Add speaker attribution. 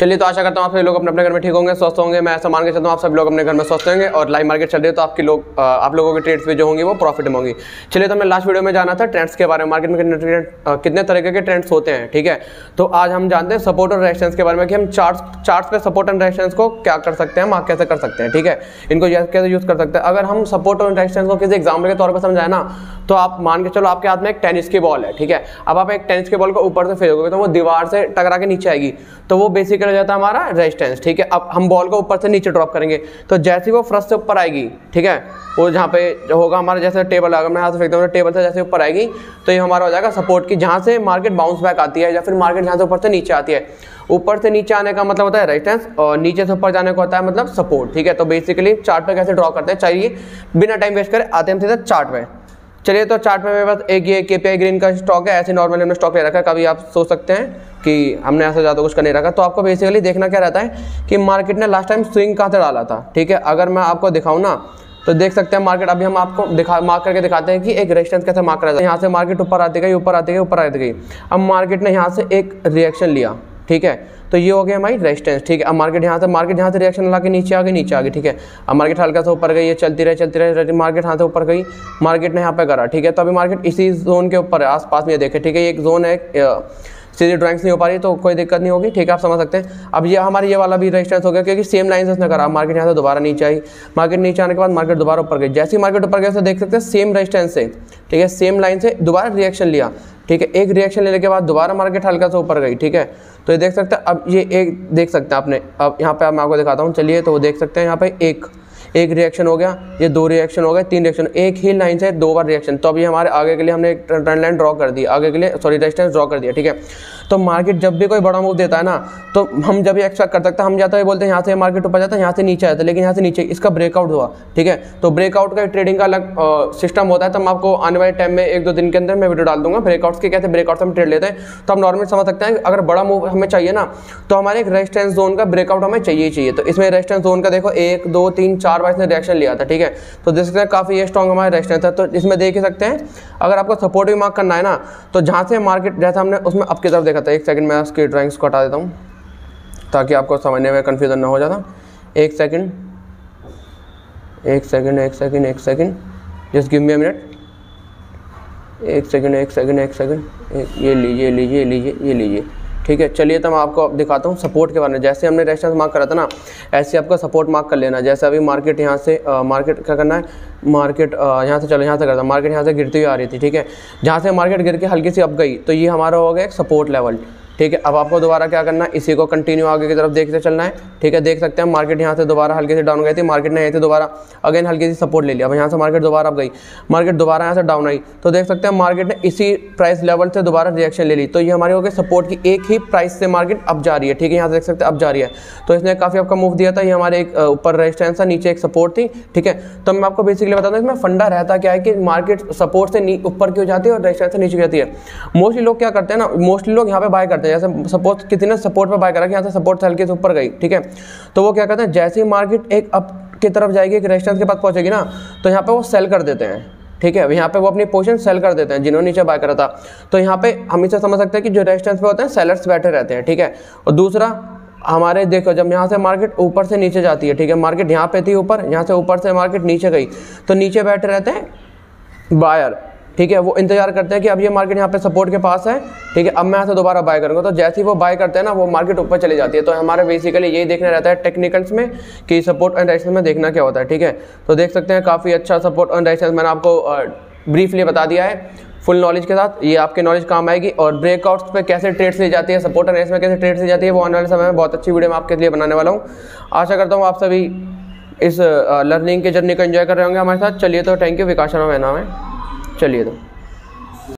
Speaker 1: चलिए तो आशा करता हूँ आप सभी लोग अपने अपने घर में ठीक होंगे, स्वस्थ होंगे। मैं ऐसा मान के चलता हूँ आप सभी लोग अपने घर में स्वस्थ होंगे और लाइव मार्केट चल रही है तो आप लोगों के ट्रेड्स भी जो होंगी वो प्रॉफिट में होंगी। चलिए तो हमने लास्ट वीडियो में जाना था ट्रेंड्स के बारे में, मार्केट में कितने तरीके के ट्रेंड्स होते हैं, ठीक है। तो आज हम जानते हैं सपोर्ट और रेजिस्टेंस के बारे में कि हम चार्ट्स पे सपोर्ट एंड रेजिस्टेंस को क्या कर सकते हैं, मार्क कैसे कर सकते हैं, ठीक है। इनको कैसे यूज कर सकते हैं। अगर हम सपोर्ट और रेजिस्टेंस को किसी एग्जाम्पल के तौर पर समझाए ना, तो आप मान के चलो आपके हाथ में एक टेनिस की बॉल है, ठीक है। अब आप एक टेनिस की बॉल को ऊपर से फेंकोगे तो वो दीवार से टकरा के नीचे आएगी, तो वो बेसिकली हो जाता है हमारा रेजिस्टेंस, ठीक है। अब हम बॉल को ऊपर से नीचे ड्रॉप करेंगे तो जैसे वो फर्स्ट से ऊपर आएगी, ठीक है, वो जहाँ पे होगा हमारा जैसे टेबल, अगर मैं हाथ से फेंकता हूँ टेबल से जैसे ऊपर आएगी तो ये हमारा हो जाएगा सपोर्ट की, जहाँ से मार्केट बाउंस बैक आती है या फिर मार्केट जहाँ से ऊपर से नीचे आती है। ऊपर से नीचे आने का मतलब होता है रेजिस्टेंस और नीचे से ऊपर जाने का होता है मतलब सपोर्ट, ठीक है। तो बेसिकली चार्ट पे कैसे ड्रॉ करते हैं, चाहिए बिना टाइम वेस्ट करे आते हैं सीधा चार्ट पे। चलिए तो चार्ट पे मेरे पास एक ये KPI ग्रीन का स्टॉक है, ऐसे नॉर्मली हमने स्टॉक ले रखा है। कभी आप सोच सकते हैं कि हमने ऐसा ज़्यादा कुछ कर नहीं रखा, तो आपको बेसिकली देखना क्या रहता है कि मार्केट ने लास्ट टाइम स्विंग कहाँ से डाला था, ठीक है। अगर मैं आपको दिखाऊँ ना तो देख सकते हैं मार्केट, अभी हम आपको मार्क करके दिखाते हैं कि एक रेजिस्टेंस कैसे मार्क करा जाता है। यहाँ से मार्केट ऊपर आती गई, ऊपर आती गई, ऊपर आती गई। अब मार्केट ने यहाँ से एक रिएक्शन लिया, ठीक है, तो ये हो गया हमारी रेजिस्टेंस, ठीक है। अब मार्केट यहाँ से रिएक्शन ला के नीचे आ गई, ठीक है। अब मार्केट हल्का सा ऊपर गई, ये चलती रही, मार्केट यहाँ से ऊपर गई, मार्केट ने यहाँ पे करा, ठीक है। तो अभी मार्केट इसी जोन के ऊपर है, आसपास में देखे, ठीक है। एक जोन है, सीधी ड्राइंग्स नहीं हो पा रही तो कोई दिक्कत नहीं होगी, ठीक है, आप समझ सकते हैं। अब ये हमारे ये वाला भी रेजिस्टेंस हो गया क्योंकि सेम लाइन से उसने करा। मार्केट यहाँ से दोबारा नीचे आई, मार्केट नीचे आने के बाद मार्केट दोबारा ऊपर गई। जैसे ही मार्केट ऊपर गया तो देख सकते हैं सेम रेजिस्टेंस से, ठीक है, सेम लाइन से दोबारा रिएक्शन लिया, ठीक है। एक रिएक्शन लेने के बाद दोबारा मार्केट हल्का सा ऊपर गई, ठीक है। तो ये देख सकते हैं, अब ये एक देख सकते हैं आपने, अब यहाँ पे मैं आपको दिखाता हूँ, चलिए। तो वो देख सकते हैं यहाँ पे एक रिएक्शन हो गया, ये दो रिएक्शन हो गए, तीन रिएक्शन, एक ही लाइन से दो बार रिएक्शन। तो अभी हमारे आगे के लिए हमने एक ट्रेंड लाइन ड्रॉ कर दी, आगे के लिए रेजिस्टेंस ड्रॉ कर दिया, ठीक है। तो मार्केट जब भी कोई बड़ा मूव देता है ना, तो हम जब भी एक्सपेक्ट कर सकते हैं, हम जाते हुए बोलते हैं यहाँ से मार्केट ऊपर जाता है, यहाँ से नीचे आता है, लेकिन यहाँ से नीचे इसका ब्रेकआउट हुआ, ठीक है। तो ब्रेकआउट का ट्रेडिंग का अलग सिस्टम होता है, तो हम आपको आने वाले टाइम में 1-2 दिन के अंदर मैं वीडियो डाल दूंगा ब्रेकआउट्स के, कैसे ब्रेकआउट्स हम ट्रेड लेते हैं। तो हम नॉर्मल समझ सकते हैं अगर बड़ा मूव हमें चाहिए ना, तो हमारे एक रेजिस्टेंस जोन का ब्रेकआउट हमें चाहिए। तो इसमें रेजिस्टेंस जोन का देखो 1, 2, 3, 4 बार इसने रिएक्शन लिया था, ठीक है। तो देख सकते हैं काफी ये स्ट्रॉन्ग हमारा रेजिस्टेंस है। तो इसमें देख ही सकते हैं अगर आपको सपोर्ट भी मार्क करना है ना, तो जहाँ से मार्केट जैसा हमने उसमें अप की तरफ देखा था, एक सेकंड में उसकी ड्राइंग्स को हटा देता हूँ ताकि आपको समझने में कंफ्यूजन ना हो जाता। एक second, just give me a minute, एक सेकंड, ये लीजिए, ठीक है। चलिए तो मैं आपको दिखाता हूँ सपोर्ट के बारे में। जैसे हमने रेजिस्टेंस मार्क करा था ना, ऐसे आपका सपोर्ट मार्क कर लेना। जैसे अभी मार्केट यहाँ से मार्केट क्या करना है, मार्केट यहाँ से चलो, यहाँ से करता, मार्केट यहाँ से गिरती हुई आ रही थी, ठीक है। जहाँ से मार्केट गिर के हल्की सी अप गई तो ये हमारा हो गया एक सपोर्ट लेवल, ठीक है। अब आपको दोबारा क्या करना है, इसी को कंटिन्यू आगे की तरफ देखते चलना है, ठीक है। देख सकते हैं मार्केट यहाँ से दोबारा हल्की से डाउन गई थी, मार्केट ने यहाँ से दोबारा अगेन हल्की सी सपोर्ट ले लिया। अब यहाँ से मार्केट दोबारा अब गई, मार्केट दोबारा यहाँ से डाउन आई, तो देख सकते हैं मार्केट ने इसी प्राइस लेवल से दोबारा रिएक्शन ले ली। तो ये हमारी हो गई सपोर्ट की, एक ही प्राइस से मार्केट अब जा रही है, ठीक है। यहाँ से देख सकते हैं अब जा रही है, तो इसने काफी आपका मूव दिया था। ये हमारे एक ऊपर रेजिस्टेंस था, नीचे एक सपोर्ट थी, ठीक है। तो मैं आपको बेसिकली बताता हूँ इसमें फंडा रहता क्या है कि मार्केट सपोर्ट से ऊपर क्यों जाती है और रेजिस्टेंस से नीचे जाती है। मोस्टली लोग क्या करते हैं ना, मोस्टली लोग यहाँ पे बाय करते हैं। जैसे सपोज किसी ने सपोर्ट पे बाय करा कि यहाँ से सपोर्ट से हल्के से ऊपर गई, ठीक है। तो वो क्या करते हैं, जैसे ही मार्केट एक अप की तरफ जाएगी, एक रेजिस्टेंस के पास पहुंचेगी ना, तो यहाँ पे वो सेल कर देते हैं, ठीक है। यहाँ पे वो अपनी पोजीशन सेल कर देते हैं जिन्होंने नीचे बाय करा था। तो यहाँ पे हम इसे समझ सकते हैं कि जो रेजिस्टेंस पे होते हैं सेलर्स बैठे रहते हैं, ठीक है। और दूसरा हमारे देखो, जब यहाँ से मार्केट ऊपर से नीचे जाती है, ठीक है, मार्केट यहाँ पे थी ऊपर, यहाँ से ऊपर से मार्केट नीचे गई, तो नीचे बैठे रहते हैं बायर, ठीक है। वो इंतजार करते हैं कि अब ये मार्केट यहाँ पे सपोर्ट के पास है, ठीक है, अब मैं यहाँ से दोबारा बाय करूंगा। तो जैसे ही वो बाय करते हैं ना, वो मार्केट ऊपर चली जाती है। तो हमारे बेसिकली यही देखना रहता है टेक्निकल्स में कि सपोर्ट एंड रेजिस्टेंस में देखना क्या होता है, ठीक है। तो देख सकते हैं काफ़ी अच्छा सपोर्ट एंड रेजिस्टेंस मैंने आपको ब्रीफली बता दिया है फुल नॉलेज के साथ। ये आपके नॉलेज काम आएगी। और ब्रेकआउट्स पे कैसे ट्रेड्स ली जाती है, सपोर्ट एंड रेजिस्टेंस में कैसे ट्रेड्स ली जाती है, वो आने वाले समय में बहुत अच्छी वीडियो मैं आपके लिए बनाने वाला हूँ। आशा करता हूँ आप सभी इस लर्निंग के जर्नी को एंजॉय कर रहे होंगे हमारे साथ। चलिए तो थैंक यू, विकास शर्मा मेरा नाम है। चलिए तो